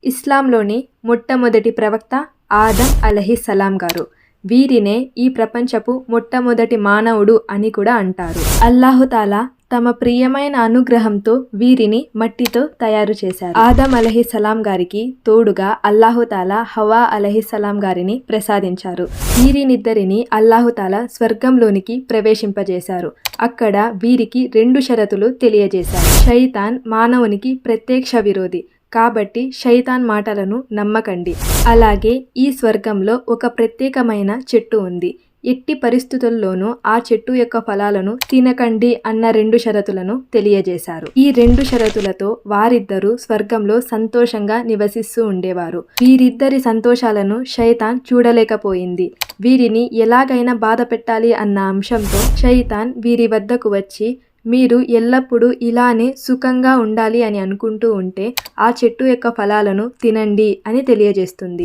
ఇస్లాంలోని మొట్టమొదటి ప్రవక్త ఆదం అలైహిస్సలాం గారు. వీరినే ఈ ప్రపంచపు మొట్టమొదటి మానవుడు అని కూడా అంటారు. అల్లాహుతాలా తమ ప్రియమైన అనుగ్రహంతో వీరిని మట్టితో తయారు చేశారు. ఆదం అలైహిస్సలాం గారికి తోడుగా అల్లాహుతాలా హవ్వా అలైహిస్సలాం గారిని ప్రసాదించారు. వీరినిద్దరిని అల్లాహుతాలా స్వర్గంలోనికి ప్రవేశింపజేశారు. అక్కడ వీరికి 2 షరతులు తెలియజేశారు. షైతాన్ మానవునికి ప్రత్యక్ష విరోధి కాబట్టి షైతాన్ మాటలను నమ్మకండి. అలాగే ఈ స్వర్గంలో ఒక ప్రత్యేకమైన చెట్టు ఉంది. ఎట్టి పరిస్థితుల్లోనూ ఆ చెట్టు యొక్క ఫలాలను తినకండి అన్న 2 షరతులను తెలియజేశారు. ఈ 2 షరతులతో వారిద్దరూ స్వర్గంలో సంతోషంగా నివసిస్తూ ఉండేవారు. వీరిద్దరి సంతోషాలను షైతాన్ చూడలేకపోయింది. వీరిని ఎలాగైనా బాధ పెట్టాలి అన్న అంశంతో షైతాన్ వీరి వద్దకు వచ్చి, మీరు ఎల్లప్పుడూ ఇలానే సుఖంగా ఉండాలి అని అనుకుంటూ ఉంటే ఆ చెట్టు యొక్క ఫలాలను తినండి అని తెలియజేస్తుంది.